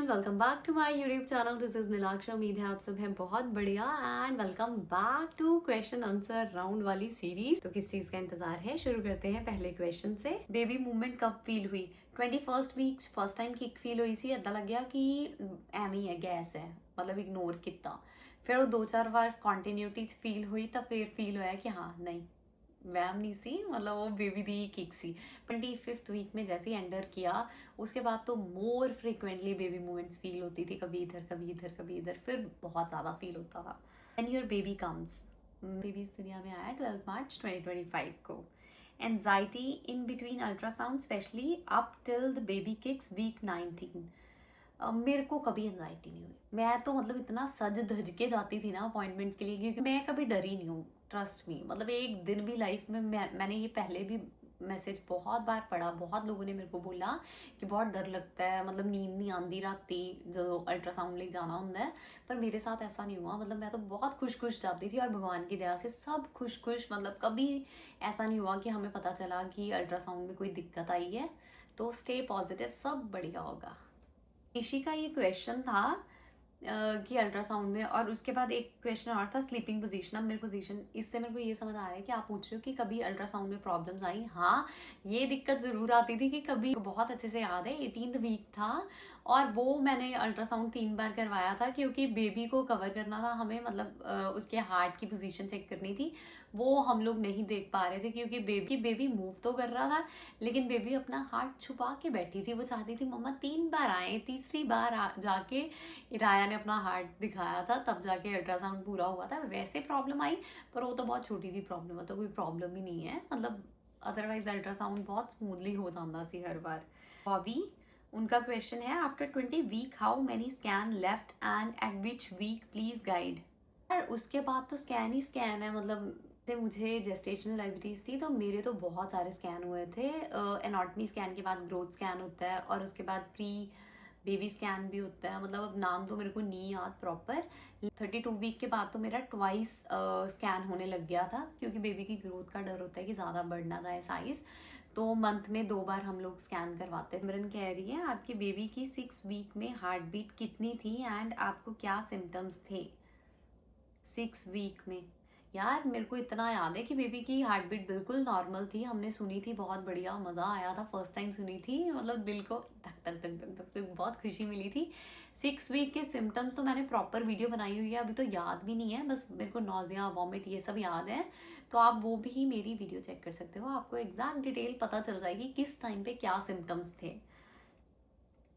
Everyone, welcome back to my YouTube channel. This is Neelakshi. उम्मीद है आप सब हैं बहुत बढ़िया and welcome back to question answer round वाली सीरीज। तो किस चीज का इंतजार है, शुरू करते हैं पहले क्वेश्चन से। बेबी मूवमेंट कब फील हुई? 21st week first time kick feel हुई सी। ऐसा लग गया कि एमी है, गैस है, मतलब इग्नोर किया। फिर वो 2-4 बार कॉन्टिन्यूटी फील हुई, तब फिर फील होया कि हाँ नहीं वैम नहीं सी, मतलब वो बेबी दी किक सी। 25th वीक में जैसे ही एंटर किया उसके बाद तो more frequently baby movements feel होती थी, कभी इधर कभी इधर कभी इधर, फिर बहुत ज़्यादा फील होता था। And your baby comes, baby इस दुनिया में आया 12 मार्च 2025 को। Anxiety in between ultrasound specially up till the baby kicks week 19। मेरे को कभी एंजाइटी नहीं हुई। मैं तो मतलब इतना सज धज के जाती थी ना अपॉइंटमेंट्स के लिए, क्योंकि मैं कभी डरी नहीं हूँ। ट्रस्ट मी, मतलब एक दिन भी लाइफ में मैंने ये पहले भी मैसेज बहुत बार पढ़ा, बहुत लोगों ने मेरे को बोला कि बहुत डर लगता है, मतलब नींद नहीं आती राती जो अल्ट्रासाउंड ले जाना होता है। पर मेरे साथ ऐसा नहीं हुआ, मतलब मैं तो बहुत खुश खुश जाती थी और भगवान की दया से सब खुश खुश, मतलब कभी ऐसा नहीं हुआ कि हमें पता चला कि अल्ट्रासाउंड में कोई दिक्कत आई है। तो स्टे पॉजिटिव, सब बढ़िया होगा। ऋषि का ये क्वेश्चन था कि अल्ट्रासाउंड में, और उसके बाद एक क्वेश्चन और था स्लीपिंग पोजीशन। अब मेरे पोजीशन, इससे मेरे को ये समझ आ रहा है कि आप पूछ रहे हो कि कभी अल्ट्रासाउंड में प्रॉब्लम्स आई। हाँ, ये दिक्कत ज़रूर आती थी कि कभी, बहुत अच्छे से याद है 18th वीक था और वो मैंने अल्ट्रासाउंड 3 बार करवाया था, क्योंकि बेबी को कवर करना था हमें, मतलब उसके हार्ट की पोजीशन चेक करनी थी। वो हम लोग नहीं देख पा रहे थे क्योंकि बेबी मूव तो कर रहा था, लेकिन बेबी अपना हार्ट छुपा के बैठी थी। वो चाहती थी मम्मा 3 बार आए, तीसरी बार जाके राया ने अपना हार्ट दिखाया था, तब जाके अल्ट्रासाउंड पूरा हुआ था। वैसे प्रॉब्लम आई, पर वो तो बहुत छोटी सी प्रॉब्लम है, तो कोई प्रॉब्लम ही नहीं है, मतलब अदरवाइज अल्ट्रासाउंड बहुत स्मूथली हो जाता सी हर बार। बॉबी, उनका क्वेश्चन है after 20 week how many scan left and at which week please guide. और उसके बाद तो स्कैन ही स्कैन है, मतलब से मुझे जेस्टेशनल डायबिटीज़ थी तो मेरे तो बहुत सारे स्कैन हुए थे। एनाटॉमी स्कैन के बाद ग्रोथ स्कैन होता है और उसके बाद प्री बेबी स्कैन भी होता है, मतलब अब नाम तो मेरे को नहीं याद प्रॉपर। 32 वीक के बाद तो मेरा ट्वाइस स्कैन होने लग गया था, क्योंकि बेबी की ग्रोथ का डर होता है कि ज़्यादा बढ़ ना जाए साइज़। तो मंथ में 2 बार हम लोग स्कैन करवाते हैं। सिमरन कह रही है आपकी बेबी की 6 वीक में हार्ट बीट कितनी थी एंड आपको क्या सिम्टम्स थे 6 वीक में? यार मेरे को इतना याद है कि बेबी की हार्ट बीट बिल्कुल नॉर्मल थी, हमने सुनी थी, बहुत बढ़िया मज़ा आया था, फर्स्ट टाइम सुनी थी, मतलब दिल को धक धक धक धक धक धक बहुत खुशी मिली थी। 6 वीक के सिम्टम्स तो मैंने प्रॉपर वीडियो बनाई हुई है, अभी तो याद भी नहीं है, बस मेरे को नोजिया वॉमिट ये सब याद है। तो आप वो भी मेरी वीडियो चेक कर सकते हो, आपको एग्जैक्ट डिटेल पता चल जाएगी किस टाइम पे क्या सिम्टम्स थे।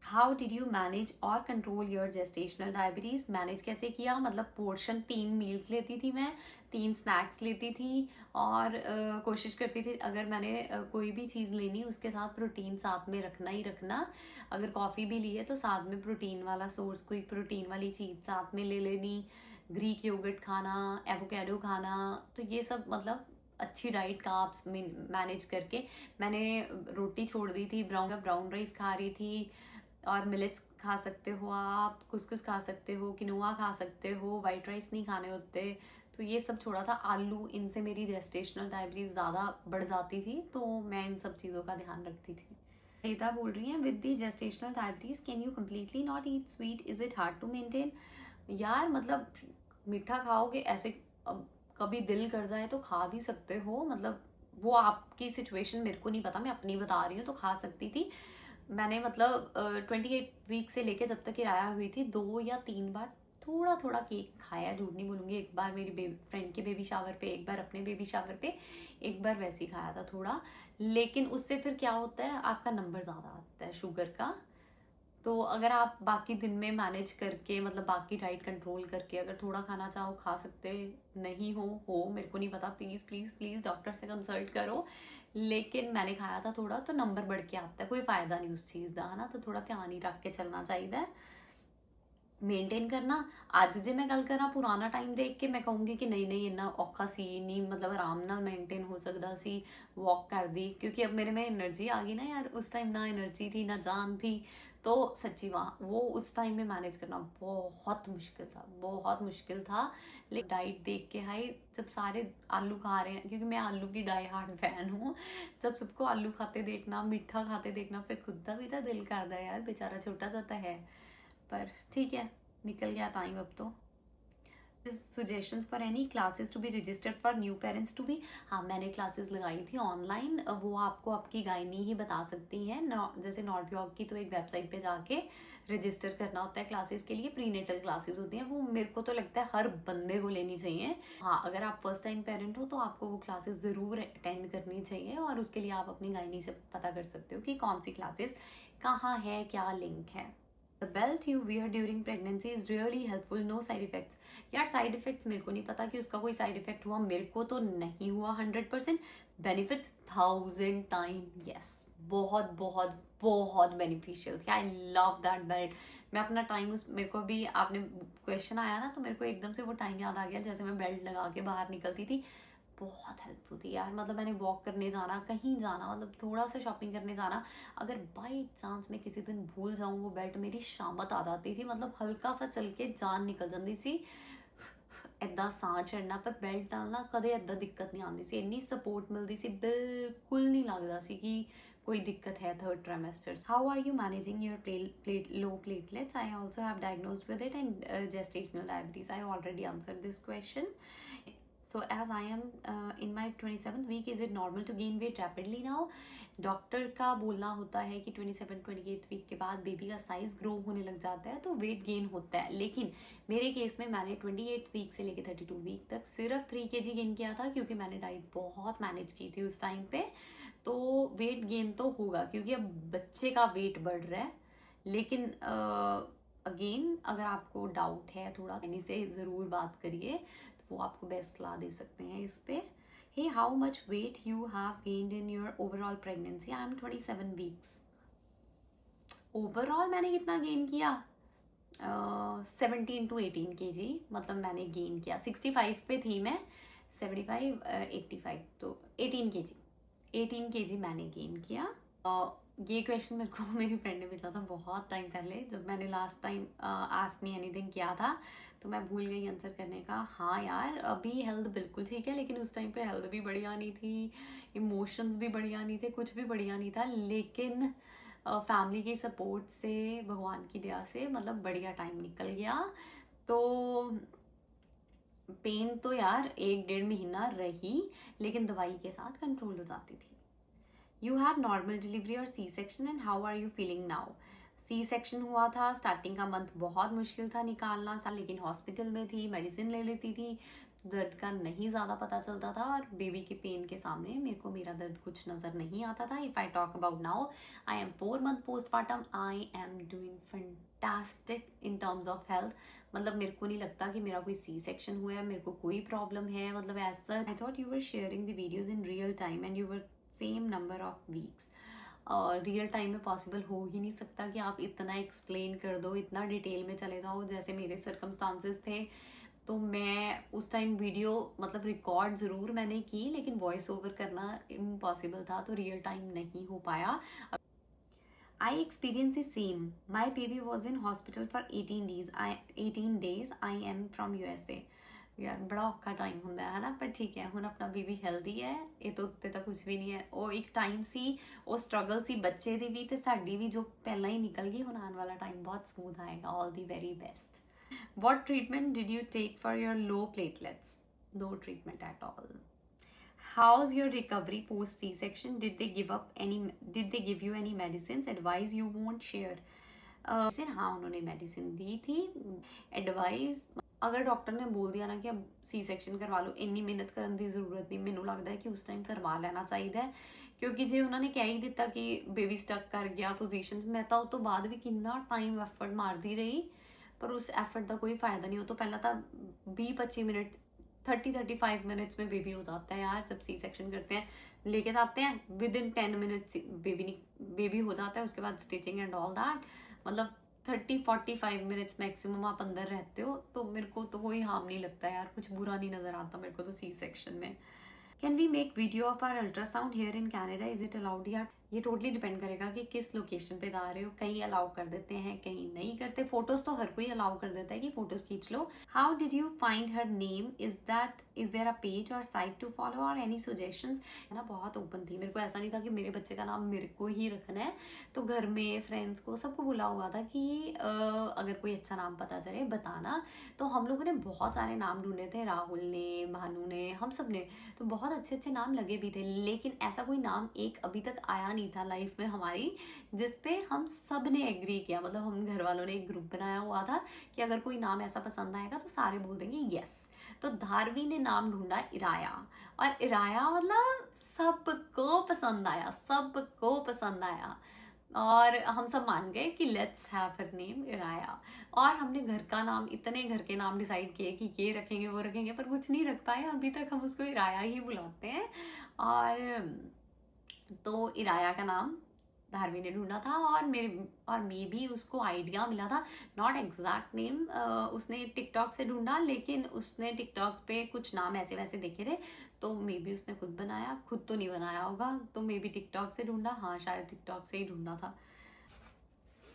हाउ डिड यू मैनेज और control your gestational diabetes? Manage कैसे किया, मतलब पोर्शन 3 मील्स लेती थी मैं, 3 स्नैक्स लेती थी और कोशिश करती थी अगर मैंने कोई भी चीज़ लेनी उसके साथ प्रोटीन साथ में रखना ही रखना। अगर कॉफ़ी भी ली है तो साथ में प्रोटीन वाला सोर्स, कोई प्रोटीन वाली चीज़ साथ में ले लेनी। ग्रीक योगर्ट खाना, एवोकेडो खाना, तो ये सब मतलब अच्छी डाइट कार्ब्स मैनेज करके मैंने रोटी छोड़ दी थी, ब्राउन राइस खा रही थी। और मिलेट्स खा सकते हो आप, कुछ खा सकते हो, किनोआ खा सकते हो, वाइट राइस नहीं खाने होते। तो ये सब छोड़ा था, आलू, इनसे मेरी जेस्टेशनल डायबिटीज़ ज़्यादा बढ़ जाती थी, तो मैं इन सब चीज़ों का ध्यान रखती थी। रेता बोल रही हैं with the gestational diabetes can you completely not eat sweet, is it hard to maintain? यार मतलब मीठा खाओगे ऐसे, अब कभी दिल कर जाए तो खा भी सकते हो, मतलब वो आपकी सिचुएशन मेरे को नहीं पता, मैं अपनी बता रही हूँ, तो खा सकती थी। मैंने मतलब 28 वीक से लेके जब तक किराया हुई थी 2 या 3 बार थोड़ा थोड़ा केक खाया, झूठ नहीं बोलूँगी। एक बार मेरी फ्रेंड के बेबी शावर पे, एक बार अपने बेबी शावर पे, एक बार वैसे ही खाया था थोड़ा। लेकिन उससे फिर क्या होता है, आपका नंबर ज़्यादा आता है शुगर का। तो अगर आप बाकी दिन में मैनेज करके, मतलब बाकी डाइट कंट्रोल करके अगर थोड़ा खाना चाहो खा सकते, नहीं हो मेरे को नहीं पता, प्लीज़ प्लीज़ प्लीज़ डॉक्टर से कंसल्ट करो। लेकिन मैंने खाया था थोड़ा, तो नंबर बढ़ के आता है, कोई फ़ायदा नहीं उस चीज़ का, है ना, तो थोड़ा ध्यान ही रख के चलना चाहिए मेंटेन करना। ਅੱਜ ਜੇ मैं गल करा पुराना टाइम देख के मैं कहूँगी कि नहीं नहीं इन्ना औखा सी नहीं, मतलब आराम नाल मेंटेन हो सकता सी, वॉक कर दी, क्योंकि अब मेरे में एनर्जी आ गई ना यार, उस टाइम ना एनर्जी थी ना जान थी। तो सच्ची वहाँ वो उस टाइम में मैनेज करना बहुत मुश्किल था, बहुत मुश्किल था। लेकिन डाइट देख के हाई, जब सारे आलू खा रहे हैं, क्योंकि मैं आलू की डाई हार्ड फैन हूँ, जब सबको आलू खाते देखना, मीठा खाते देखना, फिर खुद का भी तो दिल करता है यार, बेचारा छोटा जाता है। पर ठीक है, निकल गया टाइम अब तो। Suggestions for any classes to be registered for new parents to be, हाँ मैंने क्लासेस लगाई थी ऑनलाइन, वो आपको आपकी गायनी ही बता सकती है। जैसे नॉट यॉर्क की तो एक वेबसाइट पे जाके रजिस्टर करना होता है क्लासेस के लिए। प्रीनेटल क्लासेस होती हैं, वो मेरे को तो लगता है हर बंदे को लेनी चाहिए। हाँ, अगर आप फर्स्ट टाइम पेरेंट हो तो आपको वो क्लासेस ज़रूर अटेंड करनी चाहिए, और उसके लिए आप अपनी गायनी से पता कर सकते हो कि कौन सी क्लासेस कहाँ है, क्या लिंक है। The belt you wear during pregnancy is really helpful, no side effects। यार साइड इफेक्ट्स मेरे को नहीं पता कि उसका कोई साइड इफेक्ट हुआ, मेरे को तो नहीं हुआ 100%। बेनिफिट्स 1000 टाइम यस, बहुत बहुत बहुत बेनिफिशियल थी। I love that belt. मैं अपना टाइम उस, मेरे को भी आपने क्वेश्चन आया ना तो मेरे को एकदम से वो टाइम याद आ गया जैसे मैं बेल्ट लगा के बाहर निकलती थी। बहुत हेल्पफुल थी यार, मतलब मैंने वॉक करने जाना, कहीं जाना, मतलब थोड़ा सा शॉपिंग करने जाना, अगर बाई चांस मैं किसी दिन भूल जाऊँ वो बेल्ट मेरी शामत आ जाती थी। मतलब हल्का सा चल के जान निकल जाती सी, इदा साह चढ़ना, पर बेल्ट ਨਾਲ ਨਾ ਕਦੇ ਇਦਾਂ ਦਿੱਕਤ ਨਹੀਂ ਆਉਂਦੀ ਸੀ, ਇੰਨੀ ਸਪੋਰਟ ਮਿਲਦੀ ਸੀ, ਬਿਲਕੁਲ ਨਹੀਂ ਲੱਗਦਾ ਸੀ ਕਿ कोई दिक्कत है third trimester. How are you managing your low platelets? I also have diagnosed with it and gestational diabetes. I already answered this question. So as I am in my 27th week, is it normal to gain weight rapidly now? Doctor का बोलना होता है कि 27-28 week के बाद baby का size grow होने लग जाता है तो वेट गेन होता है। लेकिन मेरे केस में मैंने 28 वीक से लेकर 32 वीक तक सिर्फ 3 kg गेन किया था, क्योंकि मैंने डाइट बहुत मैनेज की थी उस टाइम पे। तो वेट गेन तो होगा क्योंकि अब बच्चे का वेट बढ़ रहा है। लेकिन अगेन अगर आपको डाउट है थोड़ा, इन्हीं से ज़रूर बात करिए, तो वो आपको बेस्ट सलाह दे सकते हैं इस पे। Hey how much weight you have gained in your overall pregnancy? I am 27 weeks. Overall मैंने कितना गेन किया? 17 to 18 kg, मतलब मैंने गेन किया। 65 पे थी मैं, 75 85, तो 18 kg मैंने गेन किया। ये क्वेश्चन मेरे को मेरी फ्रेंड ने पूछा था बहुत टाइम पहले, जब मैंने last time ask me anything किया था, तो मैं भूल गई आंसर करने का। हाँ यार, अभी हेल्थ बिल्कुल ठीक है, लेकिन उस टाइम पे हेल्थ भी बढ़िया नहीं थी, इमोशंस भी बढ़िया नहीं थे, कुछ भी बढ़िया नहीं था। लेकिन फैमिली की सपोर्ट से, भगवान की दया से, मतलब बढ़िया टाइम निकल गया। तो पेन तो यार 1-1.5 महीना रही, लेकिन दवाई के साथ कंट्रोल हो जाती थी। यू हैड नॉर्मल डिलीवरी और C section and how are you feeling now? C section हुआ था, स्टार्टिंग का मंथ बहुत मुश्किल था निकालना, लेकिन हॉस्पिटल में थी, मेडिसिन ले लेती थी, दर्द का नहीं ज़्यादा पता चलता था, और बेबी के पेन के सामने मेरे को मेरा दर्द कुछ नज़र नहीं आता था। If I talk about now, I am 4 month postpartum, I am doing fantastic in terms of health. मतलब मेरे को नहीं लगता कि मेरा कोई सी सेक्शन हुआ है, मेरे को कोई प्रॉब्लम है। मतलब ऐसा I thought you were sharing the videos in real time and you were same number of weeks. और रियल टाइम में पॉसिबल हो ही नहीं सकता कि आप इतना एक्सप्लेन कर दो, इतना डिटेल में चले जाओ जैसे मेरे सर्कमस्टांसेस थे। तो मैं उस टाइम वीडियो मतलब रिकॉर्ड ज़रूर मैंने की, लेकिन वॉइस ओवर करना इम्पॉसिबल था, तो रियल टाइम नहीं हो पाया। I experienced the same. My baby was in hospital for 18 days. 18 days. I am from USA. यार बड़ा औखा टाइम ਹੁੰਦਾ है ना, पर ठीक है, ਹੁਣ ਆਪਣਾ ਬੇਬੀ ਹੈਲਦੀ ਹੈ, ਇਹ ਤੋਂ ਉੱਤੇ ਤਾਂ ਕੁਝ ਵੀ ਨਹੀਂ ਹੈ। ਉਹ ਇੱਕ ਟਾਈਮ ਸੀ, ਉਹ ਸਟਰਗਲ ਸੀ ਬੱਚੇ ਦੀ ਵੀ ਤੇ ਸਾਡੀ ਵੀ, ਜੋ ਪਹਿਲਾਂ ਹੀ ਨਿਕਲ ਗਈ। ਹੁਣ ਆਉਣ ਵਾਲਾ ਟਾਈਮ ਬਹੁਤ ਸਮੂਥ ਆਏਗਾ। All the very best. What treatment did you take for your low platelets? No treatment at all. How's your recovery post C-section? Did they give you any medicines? Advice you won't share? हाँ, उन्होंने medicine दी थी। Advice, अगर doctor ने बोल दिया ना कि अब सी सैक्शन करवा लो, इन्नी मेहनत करने की जरूरत नहीं, मैनू लगता है कि उस टाइम करवा लेना चाहिए। क्योंकि जे उन्होंने कह ही दिता कि बेबी स्टक कर गया पोजीशन, मैं तो उस तो बाद भी कितना टाइम एफर्ट मारती रही, पर उस एफर्ट का कोई फायदा नहीं। हो तो पहला तो 20-25 मिनट, 30-35 मिनट्स में बेबी हो जाता है यार। जब सी सेक्शन करते हैं, लेके जाते हैं, विद इन 10 मिनट्स बेबी हो जाता है। उसके बाद स्टिचिंग एंड ऑल दैट, मतलब 30-45 मिनट्स मैक्सिमम आप अंदर रहते हो। तो मेरे को तो कोई हार्म नहीं लगता यार, कुछ बुरा नहीं नज़र आता मेरे को तो सी सेक्शन में। Can we make video of our ultrasound here in Canada? Is it allowed? यार ये टोटली डिपेंड करेगा कि किस लोकेशन पे जा रहे हो। कहीं अलाउ कर देते हैं, कहीं नहीं करते। फोटोज तो हर कोई अलाउ कर देता है कि फोटोज खींच लो। How did you find her name? Is there a page or site to follow or any suggestions? है ना, बहुत ओपन थी। मेरे को ऐसा नहीं था कि मेरे बच्चे का नाम मेरे को ही रखना है। तो घर में फ्रेंड्स को सबको बोला हुआ था कि अगर कोई अच्छा नाम पता चले बताना। तो हम लोगों ने बहुत सारे नाम ढूंढे थे, राहुल ने, भानु ने, हम सब ने। तो बहुत अच्छे अच्छे नाम लगे भी थे, लेकिन ऐसा कोई नाम एक अभी तक आया नहीं था लाइफ में हमारी जिसपे हम सब ने एग्री किया। मतलब हम घर वालों ने एक ग्रुप बनाया हुआ था कि अगर कोई नाम ऐसा पसंद आएगा तो सारे बोल देंगे यस। तो धारवी ने नाम ढूंढा इराया, और इराया मतलब सबको पसंद आया, सबको पसंद आया। और हम सब मान गए कि लेट्स हैव हर नेम इराया। और हमने घर का नाम, इतने घर के नाम डिसाइड किए कि ये रखेंगे वो रखेंगे, पर कुछ नहीं रख पाए अभी तक। हम उसको इराया ही बुलाते हैं। और तो इराया का नाम धारवी ने ढूंढा था, और मे भी उसको आइडिया मिला था, नॉट एग्जैक्ट नेम। उसने टिकटॉक से ढूंढा, लेकिन उसने टिकटॉक पे कुछ नाम ऐसे वैसे देखे थे, तो मे बी उसने खुद बनाया। खुद तो नहीं बनाया होगा, तो मे बी टिकटॉक से ढूंढा। हाँ, शायद टिकटॉक से ही ढूंढा था।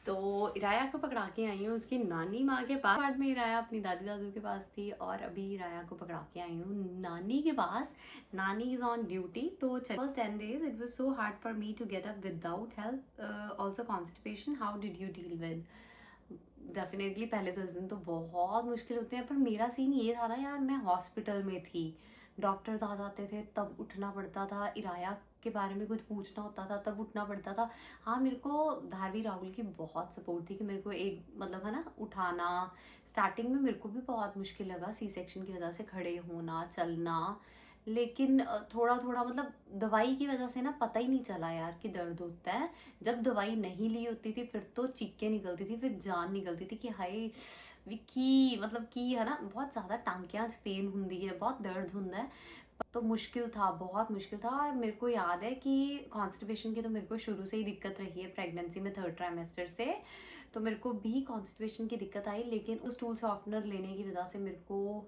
तो इराया को पकड़ा के आई हूँ उसकी नानी माँ के पास। बाद में इराया अपनी दादी दादू के पास थी, और अभी इराया को पकड़ा के आई हूँ नानी के पास। नानी इज ऑन ड्यूटी। तो first 10 days it was so hard for me to get up without help, also constipation, how did you deal with? Definitely पहले 10 दिन तो बहुत मुश्किल होते हैं, पर मेरा सीन ये था ना यार, मैं हॉस्पिटल में थी, डॉक्टर्स आ जाते थे तब उठना पड़ता था, इराया के बारे में कुछ पूछना होता था तब उठना पड़ता था। हाँ, मेरे को धारवी राहुल की बहुत सपोर्ट थी कि मेरे को एक मतलब है ना उठाना। स्टार्टिंग में मेरे को भी बहुत मुश्किल लगा सी सेक्शन की वजह से, खड़े होना, चलना। लेकिन थोड़ा थोड़ा मतलब दवाई की वजह से ना पता ही नहीं चला यार कि दर्द होता है। जब दवाई नहीं ली होती थी फिर तो चीखें निकलती थी, फिर जान निकलती थी कि हाय विकी, मतलब कि है ना, बहुत ज़्यादा टांकियां पेन होंगी है, बहुत दर्द होता है। तो मुश्किल था, बहुत मुश्किल था। और मेरे को याद है कि कॉन्स्टिपेशन की तो मेरे को शुरू से ही दिक्कत रही है, प्रेगनेंसी में 3rd ट्राइमेस्टर से। तो मेरे को भी कॉन्स्टिपेशन की दिक्कत आई, लेकिन उस स्टूल सॉफ्टनर लेने की वजह से मेरे को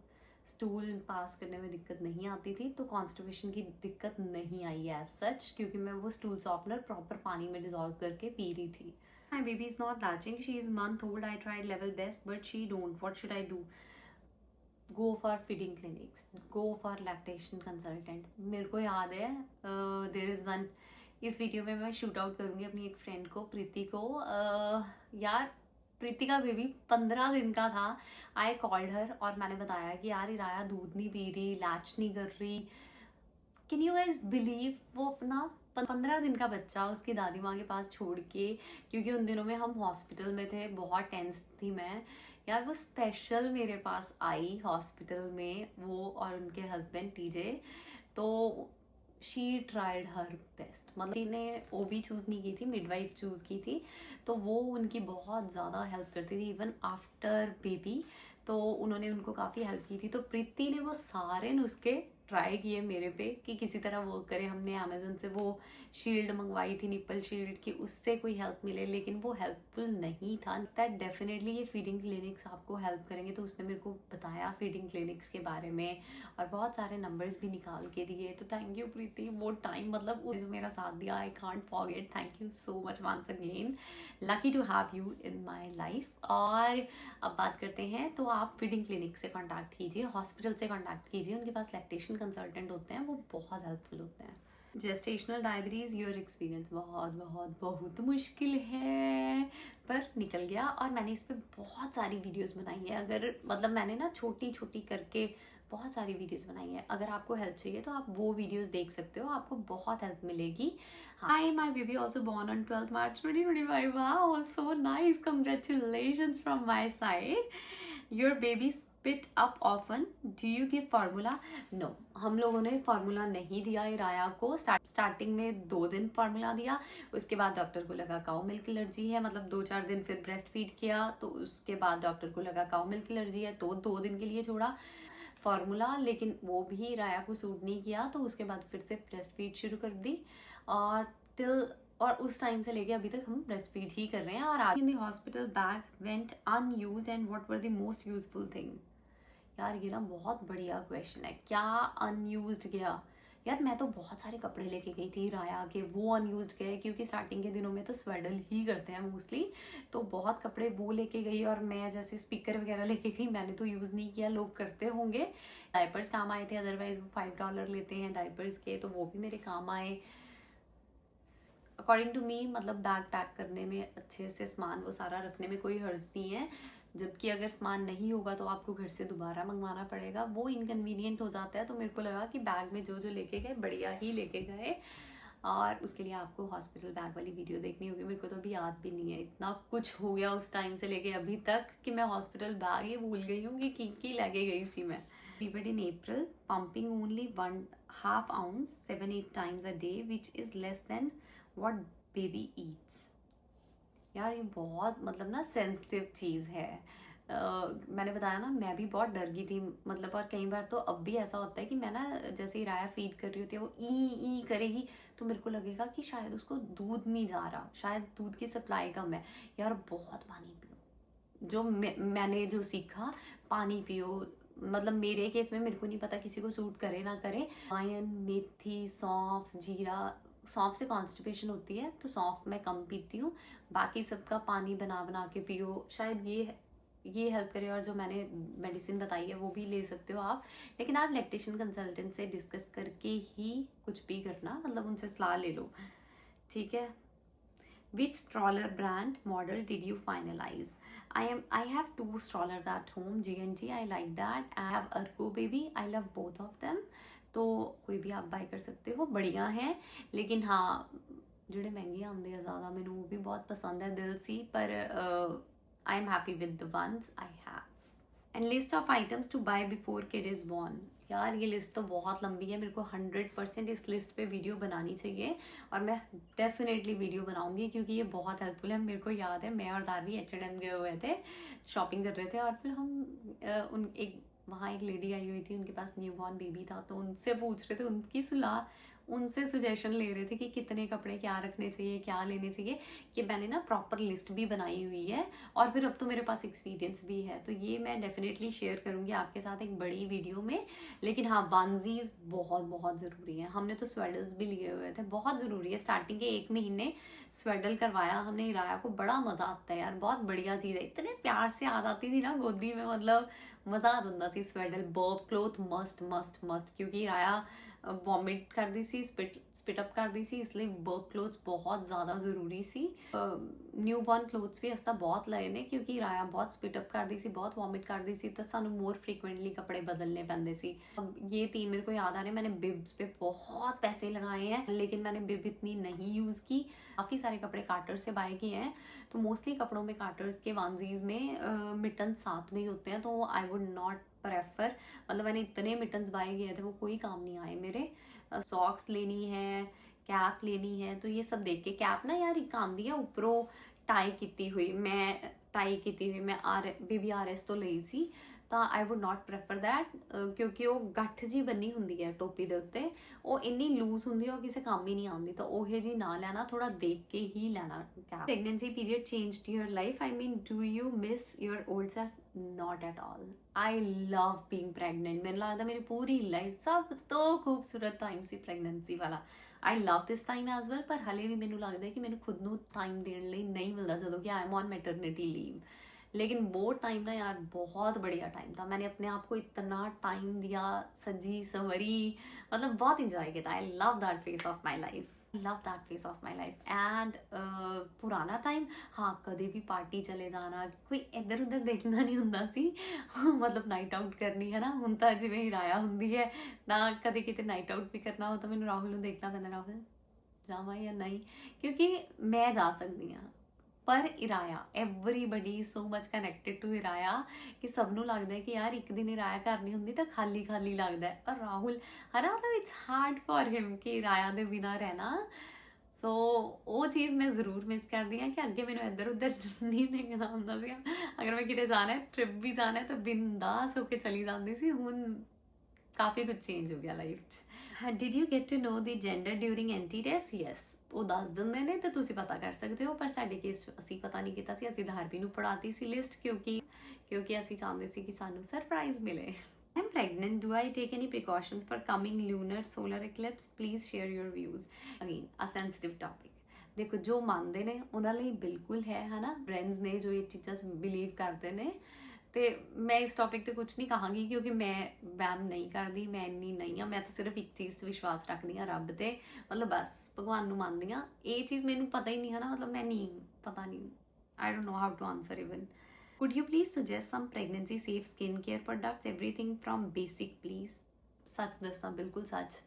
स्टूल पास करने में दिक्कत नहीं आती थी। तो कॉन्स्टिपेशन की दिक्कत नहीं आई है एज सच, क्योंकि मैं वो स्टूल सॉफ्टनर प्रॉपर पानी में डिजोल्व करके पी रही थी। My baby is not latching. She is month old. I tried level best, but she don't. What should I do? Go for feeding clinics. Go for lactation consultant. मेरे को याद है there is one, इस video में मैं shoot out करूंगी अपनी एक फ्रेंड को, प्रीति को। यार प्रीति का बेबी 15 दिन का था। आई कॉल्ड हर और मैंने बताया कि यार इराया दूध नहीं पी रही, लैच नहीं कर रही। कैन यू गाइज बिलीव, वो अपना 15 दिन का बच्चा उसकी दादी माँ के पास छोड़ के, क्योंकि उन दिनों में हम हॉस्पिटल में थे, बहुत टेंस थी मैं यार, वो स्पेशल मेरे पास आई हॉस्पिटल में, वो और उनके हस्बैंड टीजे। तो शी ट्राइड हर बेस्ट, मतलब ने ओबी चूज़ नहीं की थी, मिडवाइफ चूज़ की थी। तो वो उनकी बहुत ज़्यादा हेल्प करती थी इवन आफ्टर बेबी। तो उन्होंने उनको काफ़ी हेल्प की थी। तो प्रीति ने वो सारे नुस्खे ट्राई किए मेरे पे कि किसी तरह वर्क करे। हमने अमेजन से वो शील्ड मंगवाई थी, निपल शील्ड की, उससे कोई हेल्प मिले, लेकिन वो हेल्पफुल नहीं था। दैट डेफिनेटली ये फीडिंग क्लिनिक्स आपको हेल्प करेंगे। तो उसने मेरे को बताया फीडिंग क्लिनिक्स के बारे में, और बहुत सारे नंबर्स भी निकाल के दिए। तो थैंक यू प्रीति, वो टाइम मतलब जो मेरा साथ दिया, I can't forget. Thank you so much once again, lucky to have you in my life. और अब बात करते हैं, तो आप फीडिंग क्लिनिक से कॉन्टैक्ट कीजिए, हॉस्पिटल से कॉन्टैक्ट कीजिए, उनके पास लैक्टेशन कंसल्टेंट होते हैं, वो बहुत हेल्पफुल होते हैं। Gestational diabetes your experience? बहुत बहुत बहुत मुश्किल है, पर निकल गया। और मैंने इस पर बहुत सारी वीडियोस बनाई है। अगर मतलब मैंने ना छोटी छोटी करके बहुत सारी वीडियोस बनाई है। अगर आपको हेल्प चाहिए तो आप वो वीडियोस देख सकते हो, आपको बहुत हेल्प मिलेगी। Hi, my baby also born on 12 March 2025। Wow, so nice, congratulations from my side. Your baby spit up often, do you give formula? No, हम लोगों ने फार्मूला नहीं दिया इराया को। स्टार्टिंग में 2 दिन फार्मूला दिया, उसके बाद डॉक्टर को लगा काउ मिल्क एलर्जी है, मतलब 2-4 दिन फिर ब्रेस्ट फीड किया, तो उसके बाद डॉक्टर को लगा काउ मिल्क एलर्जी है, तो 2 दिन के लिए छोड़ा फार्मूला। लेकिन वो भी राया को सूट नहीं किया, तो उसके बाद फिर से ब्रेस्ट फीड शुरू कर दी, और उस टाइम से लेके अभी तक हम ब्रेस्ट फीड ही कर रहे हैं। और आज in the hospital bag went unused and what were the most useful thing? यार ये ना बहुत बढ़िया क्वेश्चन है, क्या अनयूज्ड गया यार मैं तो बहुत सारे कपड़े लेके गई थी राया के, वो अनयूज्ड गए क्योंकि स्टार्टिंग के दिनों में तो स्वेडल ही करते हैं मोस्टली, तो बहुत कपड़े वो लेके गई। और मैं जैसे स्पीकर वगैरह लेके गई, मैंने तो यूज़ नहीं किया, लोग करते होंगे। डायपर्स काम आए थे, अदरवाइज वो $5 लेते हैं डायपर्स के, तो वो भी मेरे काम आए। अकॉर्डिंग टू मी मतलब बैग पैक करने में अच्छे से सामान वो सारा रखने में कोई हर्ज नहीं है, जबकि अगर सामान नहीं होगा तो आपको घर से दोबारा मंगवाना पड़ेगा, वो इनकन्वीनियंट हो जाता है। तो मेरे को लगा कि बैग में जो जो लेके गए बढ़िया ही लेके गए, और उसके लिए आपको हॉस्पिटल बैग वाली वीडियो देखनी होगी। मेरे को तो अभी याद भी नहीं है, इतना कुछ हो गया उस टाइम से लेके अभी तक कि मैं हॉस्पिटल बैग ही भूल गई हूँ कि की लेके गई थी मैं। Delivered in April, pumping only 1/2 ounce 7-8 times a day, which is less than what baby eats। यार ये बहुत मतलब ना सेंसिटिव चीज़ है। मैंने बताया ना, मैं भी बहुत डर गई थी मतलब, और कई बार तो अब भी ऐसा होता है कि मैं ना जैसे ही राया फीड कर रही होती है वो ई करेगी, तो मेरे को लगेगा कि शायद उसको दूध नहीं जा रहा, शायद दूध की सप्लाई कम है। यार बहुत पानी पियो, जो मैंने जो सीखा, पानी पियो। मतलब मेरे केस में मेरे को नहीं पता किसी को सूट करे ना करे, अजवाइन, मेथी, सौंफ, जीरा। सौंफ से कॉन्स्टिपेशन होती है तो सौंफ मैं कम पीती हूँ, बाकी सबका पानी बना बना के पियो, शायद ये हेल्प करे। और जो मैंने मेडिसिन बताई है वो भी ले सकते हो आप, लेकिन आप लैक्टेशन कंसल्टेंट से डिस्कस करके ही कुछ भी करना, मतलब उनसे सलाह ले लो, ठीक है। Which stroller brand model did you finalize? I have two strollers at home, G&G, I like that. I have Ergo Baby, I love both of them. तो कोई भी आप बाय कर सकते हो, बढ़िया है। लेकिन हाँ, ਜਿਹੜੇ महंगे आते हैं ज़्यादा, मैंने वो भी बहुत पसंद है दिल सी, पर I am happy with the ones I have. And list of items to buy before kid is born. यार ये लिस्ट तो बहुत लंबी है, मेरे को 100% इस लिस्ट पे वीडियो बनानी चाहिए, और मैं डेफिनेटली वीडियो बनाऊंगी क्योंकि ये बहुत हेल्पफुल है। मेरे को याद है मैं और दारवी H&M गए हुए थे, शॉपिंग कर रहे थे, और फिर हम वहाँ एक लेडी आई हुई थी, उनके पास न्यू बॉर्न बेबी था, तो उनसे पूछ रहे थे, उनकी सलाह, उनसे सुजेशन ले रहे थे कि कितने कपड़े क्या रखने चाहिए, क्या लेने चाहिए, कि मैंने ना प्रॉपर लिस्ट भी बनाई हुई है, और फिर अब तो मेरे पास एक्सपीरियंस भी है, तो ये मैं डेफिनेटली शेयर करूँगी आपके साथ एक बड़ी वीडियो में। लेकिन हाँ, वनजीज बहुत बहुत ज़रूरी है। हमने तो स्वेडल्स भी लिए हुए थे, बहुत ज़रूरी है। स्टार्टिंग के 1 महीने स्वेडल करवाया हमने राया को, बड़ा मज़ा आता है यार, बहुत बढ़िया चीज़ है, इतने प्यार से आ जाती थी ना गोदी में, मतलब मज़ा आ जाता सी। Swaddle, burp cloth must must must, क्योंकि राया वॉमिट कर दी सी, स्पिट अप कर दी सी, इसलिए बर्ब क्लोथ्स बहुत ज़्यादा ज़रूरी सी। न्यू बॉर्न क्लोथ्स भी अस बहुत लए ने, क्योंकि राया बहुत स्पिट अप कर दी सी, बहुत वॉमिट कर दी सी, तो सानू मोर फ्रीकुएंटली कपड़े बदलने पैंदे सी। अब ये 3 मेरे को याद आ रहे, मैंने बिब्स पे बहुत पैसे लगाए हैं, लेकिन मैंने बिब इतनी नहीं यूज़ की। काफ़ी सारे कपड़े कार्टर्स से बाय किए हैं, तो मोस्टली कपड़ों में, कार्टर्स के वनजीज में मिटन साथ में ही होते हैं, तो आई वुड नॉट प्रेफर। मतलब मैंने इतने मिटन्स बाय किए थे, वो कोई काम नहीं आए मेरे। सॉक्स लेनी है, कैप लेनी है, तो ये सब देख के, कैप ना यार एक आंदी है उपरों टाई की हुई, मैं BBRS तो ਲਈ ਸੀ, ਤਾਂ I would not prefer that, क्योंकि वो ਗੱਠ जी बनी ਹੁੰਦੀ है टोपी ਦੇ ਉੱਤੇ, ਉਹ ਇੰਨੀ लूज ਹੁੰਦੀ है, ਉਹ ਕਿਸੇ ਕੰਮ ਹੀ नहीं आती, तो ਉਹੇ जी ना लेना, थोड़ा देख के ही लेना cap. Pregnancy period changed your life, I mean do you miss your old self? Not at all, I love being pregnant. मैंने लगता मेरी पूरी लाइफ सब तो खूबसूरत टाइम सी प्रेगनेंसी वाला। I love this time as well, पर हले भी मैनू लगता है कि मैंू खुद ਨੂੰ टाइम देने ਲਈ नहीं मिलता ਜਦੋਂ कि I am on maternity leave. लेकिन वो टाइम ना यार बहुत बढ़िया टाइम था, मैंने अपने आप को इतना टाइम दिया, सजी संवरी, मतलब बहुत इंजॉय किया। I love that face of my life, love that face of my life. And पुराना टाइम, हाँ कदे भी पार्टी चले जाना, कोई इधर उधर देखना नहीं ਹੁੰਦਾ ਸੀ मतलब नाइट आउट करनी है ना, ਹੁਣ ਤਾਂ ਜਿਵੇਂ ਹੀ ਰਾਇਆ ਹੁੰਦੀ ਹੈ ਤਾਂ ਕਦੇ ਕਿਤੇ ਨਾਈਟ ਆਊਟ ਵੀ ਕਰਨਾ ਹੋ ਤਾਂ ਮੈਨੂੰ ਰਾਹੁਲ ਨੂੰ ਦੇਖਣਾ ਪੈਂਦਾ, ਰਾਹੁਲ ਜਾਵਾਂ ਜਾਂ ਨਹੀਂ, क्योंकि मैं जा सकती हाँ, पर Iraya everybody so much connected to Iraya कि सबनों लगता है कि यार एक दिन इराया घर नहीं होंगी तो खाली खाली लगता है, और राहुल है ना, मतलब इट्स हार्ड फॉर हिम कि इराया के बिना रहना। सो वो चीज़ मैं जरूर मिस करती हाँ कि अगे मैंने इधर उधर नहीं देखना होंदा सी, अगर मैं किते जाना है, ट्रिप भी जाना है, तो बिंदास होके चली जाती सी। हुण काफ़ी कुछ चेंज हो गया लाइफ 'ਚ। Did you get to know the gender during anti test? Yes, ਉਹ ਦੱਸ ਦਿੰਦੇ ਨੇ ਤੇ ਤੁਸੀਂ ਪਤਾ ਕਰ ਸਕਦੇ ਹੋ, ਪਰ ਸਾਡੇ ਕੇਸ ਅਸੀਂ ਪਤਾ ਨਹੀਂ ਕੀਤਾ ਸੀ, ਅਸੀਂ ਧਾਰਵੀ ਨੂੰ ਫੜਾਤੀ ਸੀ ਲਿਸਟ, ਕਿਉਂਕਿ ਅਸੀਂ ਚਾਹੁੰਦੇ ਸੀ ਕਿ ਸਾਨੂੰ ਸਰਪ੍ਰਾਈਜ਼ ਮਿਲੇ। I'm pregnant. Do I take any precautions for coming lunar solar eclipse? Please share your views. Again, a sensitive topic. ਦੇਖੋ ਜੋ ਮੰਨਦੇ ਨੇ ਉਹਨਾਂ ਲਈ ਬਿਲਕੁਲ ਹੈ ਨਾ, ਫਰੈਂਡਸ ਨੇ ਜੋ ਇਹ ਚੀਜ਼ਾਂ 'ਚ ਬਿਲੀਵ ਕਰਦੇ ਨੇ, ਤੇ ਮੈਂ ਇਸ ਟੌਪਿਕ ਤੇ ਕੁਝ ਨਹੀਂ ਕਹਾਂਗੀ ਕਿਉਂਕਿ ਮੈਂ ਵਹਿਮ ਨਹੀਂ ਕਰਦੀ, ਮੈਂ ਇੰਨੀ ਨਹੀਂ ਹਾਂ। ਮੈਂ ਤਾਂ ਸਿਰਫ ਇੱਕ ਚੀਜ਼ 'ਤੇ ਵਿਸ਼ਵਾਸ ਰੱਖਦੀ ਹਾਂ, ਰੱਬ ਤੇ, ਮਤਲਬ ਬਸ ਭਗਵਾਨ ਨੂੰ ਮੰਨਦੀ ਹਾਂ। ਇਹ ਚੀਜ਼ ਮੈਨੂੰ ਪਤਾ ਹੀ ਨਹੀਂ ਹੈ ਨਾ, ਮਤਲਬ ਮੈਂ ਨਹੀਂ, ਪਤਾ ਨਹੀਂ, I don't know how to answer even. Could you please suggest some pregnancy safe skincare products? Everything from basic please. ਸੱਚ ਦੱਸਾਂ, ਬਿਲਕੁਲ ਸੱਚ,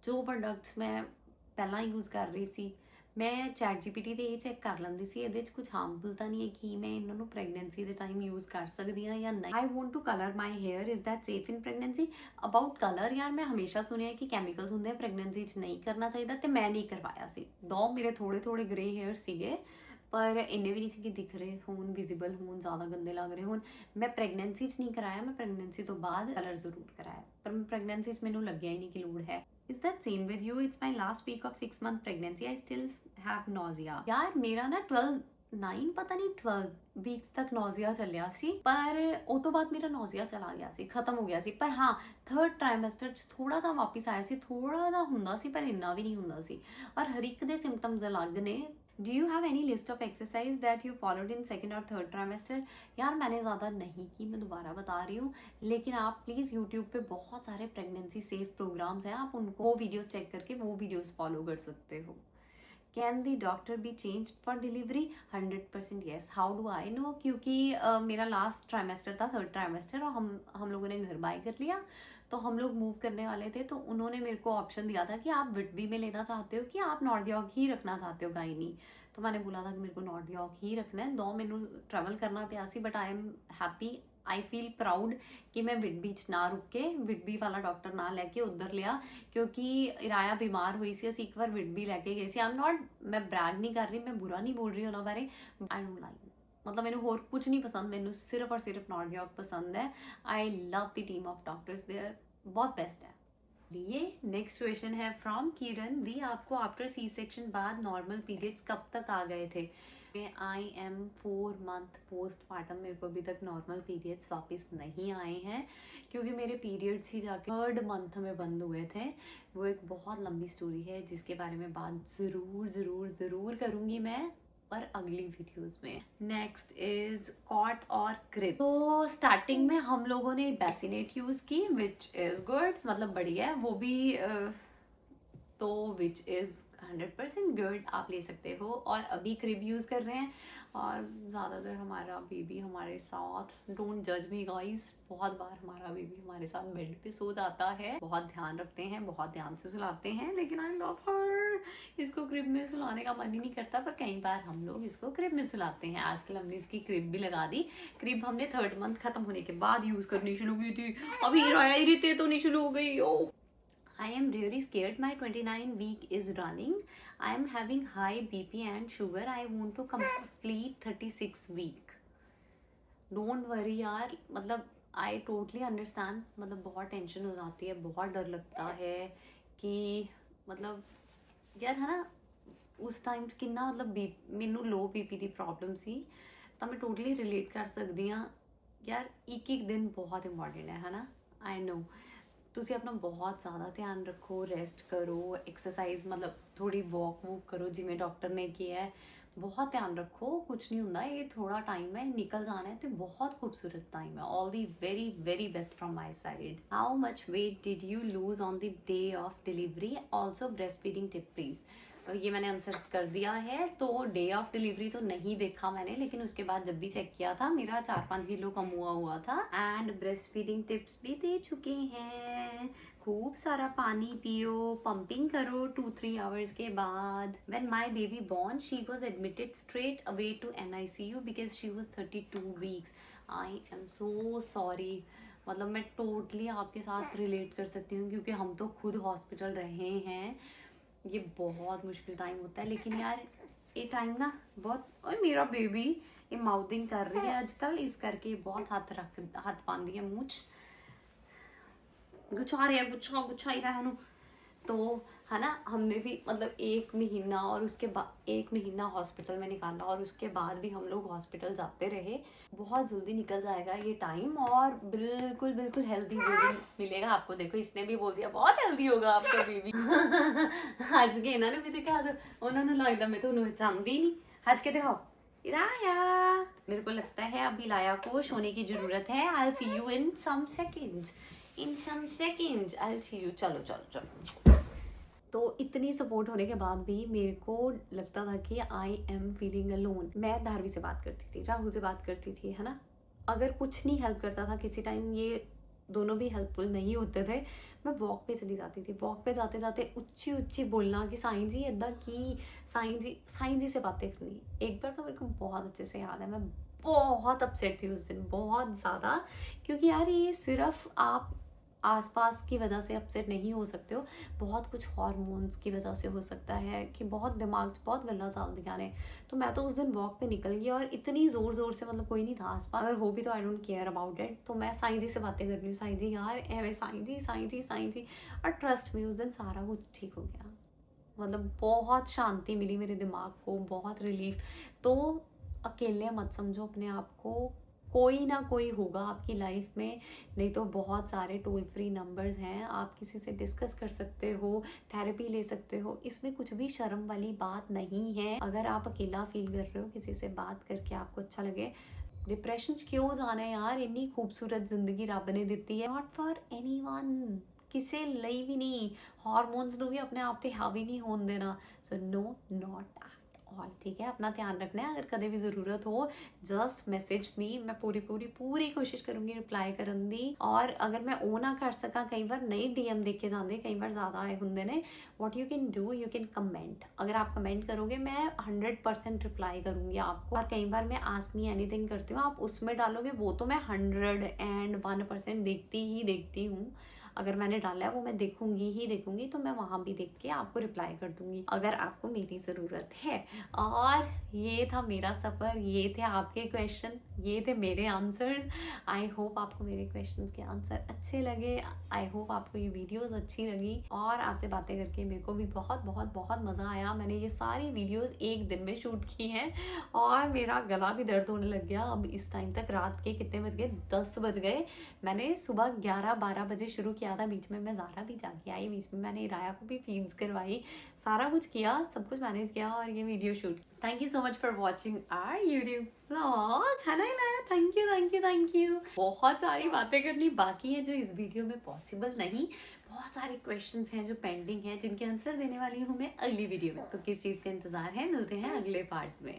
ਜੋ ਪ੍ਰੋਡਕਟਸ ਮੈਂ ਪਹਿਲਾਂ ਯੂਜ਼ ਕਰ ਰਹੀ ਸੀ, ਮੈਂ ਚੈਟ ਜੀਪੀਟੀ ਤੇ ਇਹ ਚੈੱਕ ਕਰ ਲੈਂਦੀ ਸੀ ਇਹਦੇ 'ਚ ਕੁਝ ਹਾਰਮਫੁਲ ਤਾਂ ਨਹੀਂ ਹੈ ਕਿ ਮੈਂ ਇਹਨਾਂ ਨੂੰ ਪ੍ਰੈਗਨੈਂਸੀ ਦੇ ਟਾਈਮ ਯੂਜ਼ ਕਰ ਸਕਦੀ ਹਾਂ ਜਾਂ ਨਹੀਂ। I want to colour my hair, is that safe in pregnancy? About colour ਯਾਰ, ਮੈਂ ਹਮੇਸ਼ਾ ਸੁਣਿਆ ਕਿ ਕੈਮੀਕਲਸ ਹੁੰਦੇ ਆ, ਪ੍ਰੈਗਨੈਂਸੀ 'ਚ ਨਹੀਂ ਕਰਨਾ ਚਾਹੀਦਾ, ਤੇ ਮੈਂ ਨਹੀਂ ਕਰਵਾਇਆ ਸੀ। ਦੋ ਮੇਰੇ ਥੋੜੇ ਥੋੜੇ ਗ੍ਰੇ ਹੇਅਰ ਸੀਗੇ, ਪਰ ਇੰਨੇ ਵੀ ਨਹੀਂ ਸੀ ਕਿ ਦਿਖ ਰਹੇ ਹੋਣ, ਵਿਜ਼ੀਬਲ ਹੋਣ, ਜ਼ਿਆਦਾ ਗੰਦੇ ਲੱਗ ਰਹੇ ਹੋਣ। ਮੈਂ ਪ੍ਰੈਗਨੈਂਸੀ 'ਚ ਨਹੀਂ ਕਰਾਇਆ, ਮੈਂ ਪ੍ਰੈਗਨੈਂਸੀ ਤੋਂ ਬਾਅਦ ਕਲਰ ਜ਼ਰੂਰ ਕਰਾਇਆ, ਪਰ ਮੈਂ ਪ੍ਰੈਗਨੈਂਸੀ 'ਚ ਮੈਨੂੰ ਲੱਗਿਆ ਹੀ ਨਹੀਂ ਕਿ ਲੋੜ ਹੈ। Is that same with you? It's my last week of 6-month pregnancy. I still have nausea. यार मेरा ना 9 ਪਤਾ ਨਹੀਂ 12 ਵੀਕਸ ਤੱਕ ਨੌਜ਼ੀਆ ਚੱਲਿਆ ਸੀ, ਪਰ ਉਹ ਤੋਂ ਬਾਅਦ ਮੇਰਾ ਨੌਜ਼ੀਆ ਚਲਾ ਗਿਆ ਸੀ, ਖਤਮ ਹੋ ਗਿਆ ਸੀ। ਪਰ ਹਾਂ, 3rd ਟ੍ਰਾਈਮੈਸਟਰ 'ਚ ਥੋੜਾ ਜਿਹਾ ਵਾਪਿਸ ਆਇਆ ਸੀ, ਥੋੜਾ ਜਿਹਾ ਹੁੰਦਾ ਸੀ, ਪਰ ਇੰਨਾ ਵੀ ਨਹੀਂ ਹੁੰਦਾ ਸੀ। ਔਰ ਹਰ ਇੱਕ ਦੇ ਸਿੰਪਟਮਸ ਅਲੱਗ ਨੇ। Do you have any list of exercise that you followed in 2nd और 3rd trimester? यार मैंने ज़्यादा नहीं की, मैं दोबारा बता रही हूँ, लेकिन आप प्लीज़ YouTube पे बहुत सारे प्रेगनेंसी सेफ प्रोग्राम्स हैं, आप उनको वो वीडियोस चेक करके वो वीडियोस फॉलो कर सकते हो। Can the doctor B change for delivery? 100% yes. How do I know? क्योंकि मेरा लास्ट ट्राइमेस्टर था, 3rd ट्राइमेस्टर, और हम लोगों ने घर बाय कर लिया, तो हम लोग मूव करने वाले थे, तो उन्होंने मेरे को ऑप्शन दिया था कि आप विटबी में लेना चाहते हो कि आप नॉर्थ-यॉर्क ही रखना चाहते हो गाइनी। तो मैंने बोला था कि मेरे को नॉर्थ-यॉर्क ही रखना है। 2 मैनू ट्रैवल करना पिया सी, but I am happy, I feel proud कि मैं विटबी च ना रुक के, विटबी वाला डॉक्टर ना लैके उधर लिया, क्योंकि इराया बीमार हुई सी, असीं एक बार विटबी लैके गए सी। आई एम नॉट, मैं ब्रैग नहीं कर रही, मैं बुरा नहीं बोल रही उन्होंने बारे, आई डोंट लाइक, मतलब मैंने होर कुछ नहीं पसंद, मैनू सिर्फ और सिर्फ नॉर्थ-यॉर्क पसंद है। I love the team of doctors there, बहुत बेस्ट है। ये नेक्स्ट क्वेश्चन है फ्रॉम किरण दी, आपको आफ्टर सी सेक्शन बाद नॉर्मल पीरियड्स कब तक आ गए थे? आई एम 4 मंथ पोस्टमार्टम, मेरे को अभी तक नॉर्मल पीरियड्स वापस नहीं आए हैं, क्योंकि मेरे पीरियड्स ही जाके 3rd मंथ में बंद हुए थे। वो एक बहुत लंबी स्टोरी है जिसके बारे में बात ज़रूर ज़रूर ज़रूर करूँगी मैं, पर अगली वीडियोस में। नेक्स्ट इज कॉट और क्रिब। तो स्टार्टिंग में हम लोगों ने बेसिनेट यूज़ की, विच इज़ गुड, मतलब बढ़िया है वो भी, तो विच इज़ 100% गुड, आप ले सकते हो। और अभी क्रिब यूज़ कर रहे हैं, और ज़्यादातर हमारा बेबी हमारे साथ, डोंट जज मी गाइस, बहुत बार हमारा बेबी हमारे साथ बेड पे सो जाता है, बहुत ध्यान रखते हैं, बहुत ध्यान से सुलाते हैं, लेकिन आई लव हर, इसको क्रिब में सुलाने का मन ही नहीं करता, पर कई बार हम लोग इसको क्रिब में सुलाते हैं। आजकल हमने इसकी क्रिब भी लगा दी। क्रिब हमने 3rd मंथ खत्म होने के बाद यूज़ करनी शुरू की थी, अभी रिते तो नहीं शुरू हो गई। ओ I am really scared. My 29 week is running. I am having high BP and sugar. I want to complete 36 week. Don't worry यार, मतलब I totally understand, मतलब बहुत टेंशन हो जाती है, बहुत डर लगता है कि मतलब यार है ना, उस टाइम कितना मतलब मैनू लो BP की प्रॉब्लम सी, तो मैं टोटली रिलेट कर सकती हाँ यार। एक दिन बहुत इंपॉर्टेंट है ना, आई नो। ਤੁਸੀਂ ਆਪਣਾ ਬਹੁਤ ਜ਼ਿਆਦਾ ਧਿਆਨ ਰੱਖੋ, ਰੈਸਟ ਕਰੋ, ਐਕਸਰਸਾਈਜ਼ मतलब थोड़ी वॉक वूक करो जिमें डॉक्टर ने किया है, बहुत ध्यान रखो, कुछ नहीं होता, ये थोड़ा टाइम है, निकल जाना है, तो बहुत खूबसूरत टाइम है। All the very very best from my side. How much weight did you lose on the day of delivery? Also breast feeding tip please. ये मैंने आंसर कर दिया है, तो डे ऑफ डिलीवरी तो नहीं देखा मैंने, लेकिन उसके बाद जब भी चेक किया था मेरा 4-5 किलो कम हुआ था। एंड ब्रेस्ट फीडिंग टिप्स भी दे चुके हैं, खूब सारा पानी पियो, पंपिंग करो 2-3 आवर्स के बाद। When my baby born, she was admitted straight away to NICU because she was 32 weeks. I am so sorry, मतलब मैं टोटली आपके साथ रिलेट कर सकती हूँ, क्योंकि हम तो खुद हॉस्पिटल रहे हैं। ये बहुत मुश्किल टाइम होता है, लेकिन यार ये टाइम ना बहुत, और मेरा बेबी ये माउथिंग कर रही है आजकल, इस करके बहुत हाथ पांदी है, मुँह गुच्छा रहा है, गुच्छा ही रहा है। तो है ना, हमने भी मतलब 1 महीना और उसके बाद 1 महीना हॉस्पिटल में निकाला और उसके बाद भी हम लोग हॉस्पिटल जाते रहे। बहुत जल्दी निकल जाएगा ये टाइम और बिल्कुल बिल्कुल हेल्दी बेबी मिलेगा आपको। देखो इसने भी बोल दिया बहुत हेल्दी होगा आपका बेबी। हज के इन्होंने भी दिखा दो, उन्होंने लगता मैं तो पहचानती नहीं। हज के दिखाओ इलाया। मेरे को लगता है अभी इलाया को सोने की जरूरत है। I see you in some seconds, in some seconds I see you. चलो चलो चलो। तो इतनी सपोर्ट होने के बाद भी मेरे को लगता था कि आई एम फीलिंग अलोन। मैं धारवी से बात करती थी, राहुल से बात करती थी, है ना, अगर कुछ नहीं हेल्प करता था किसी टाइम, ये दोनों भी हेल्पफुल नहीं होते थे, मैं वॉक पे चली जाती थी। वॉक पे जाते जाते ऊंची ऊंची बोलना कि साईं जी इदा की, साईं जी से बातें करनी। एक बार तो मेरे को बहुत अच्छे से याद है, मैं बहुत अपसेट थी उस दिन, बहुत ज़्यादा, क्योंकि यार ये सिर्फ आप आसपास की वजह से अपसेट नहीं हो सकते हो, बहुत कुछ हार्मोन्स की वजह से हो सकता है कि बहुत दिमाग बहुत गल्ला चाल दिया ने। तो मैं तो उस दिन वॉक पे निकल गई और इतनी ज़ोर ज़ोर से, मतलब कोई नहीं था आसपास, अगर हो भी तो I don't care about it. तो मैं साईं जी से बातें कर रही हूँ, साईं जी यार एवे, साईं जी साईं जी साईं जी। और ट्रस्ट में उस दिन सारा कुछ ठीक हो गया, मतलब बहुत शांति मिली मेरे दिमाग को, बहुत रिलीफ। तो अकेले मत समझो अपने आप को, कोई ना कोई होगा आपकी लाइफ में, नहीं तो बहुत सारे टोल फ्री नंबर्स हैं, आप किसी से डिस्कस कर सकते हो, थेरेपी ले सकते हो, इसमें कुछ भी शर्म वाली बात नहीं है। अगर आप अकेला फील कर रहे हो, किसी से बात करके आपको अच्छा लगे, डिप्रेशन क्यों जाना है यार, इतनी खूबसूरत जिंदगी रब ने दी है, नॉट फॉर एनीवन, ਕਿਸੇ ਲਈ ਵੀ ਨਹੀਂ। ਹਾਰਮੋਨਸ ਨੂੰ ਵੀ ਆਪਣੇ ਆਪ ਤੇ ਹਾਵੀ नहीं होने देना। So no, not at all, ठीक है। अपना ध्यान रखना है। अगर कभी भी ज़रूरत हो जस्ट मैसेज मी, मैं पूरी पूरी पूरी कोशिश करूँगी रिप्लाई करन दी। और अगर मैं ਉਹ ना कर सका, कई बार नहीं DM देख के जाते, कई बार ज़्यादा आए होंगे ने, what you can do, you can comment. अगर आप कमेंट करोगे मैं 100% रिप्लाई करूँगी आपको। और कई बार मैं आस्क मी एनीथिंग करती हूँ, आप उसमें डालोगे वो तो मैं 101% देखती ही देखती हूँ। अगर मैंने डाला है वो मैं देखूंगी ही देखूंगी, तो मैं वहाँ भी देख के आपको रिप्लाई कर दूंगी अगर आपको मेरी ज़रूरत है। और ये था मेरा सफ़र, ये थे आपके क्वेश्चन, ये थे मेरे आंसर्स। आई होप आपको मेरे क्वेश्चंस के आंसर अच्छे लगे, आई होप आपको ये वीडियोस अच्छी लगी, और आपसे बातें करके मेरे को भी बहुत बहुत बहुत मज़ा आया। मैंने ये सारी वीडियोस एक दिन में शूट की हैं और मेरा गला भी दर्द होने लग गया। अब इस टाइम तक रात के कितने बज गए, 10 बज गए। मैंने सुबह 11-12 बजे शुरू किया था, बीच में मैं ज़ारा भी जाके आई, बीच में मैंने इराया को भी फीड्स करवाई, सारा कुछ किया, सब कुछ मैनेज किया और ये video shoot. Thank you so much for watching our YouTube vlog, है ना Ilaya? Thank you thank you thank you. बहुत सारी बातें करनी बाकी है जो इस वीडियो में पॉसिबल नहीं, बहुत सारे क्वेश्चंस हैं जो पेंडिंग हैं, जिनके आंसर देने वाली हूँ मैं अगली वीडियो में। तो किस चीज़ का इंतज़ार है, मिलते हैं अगले पार्ट में।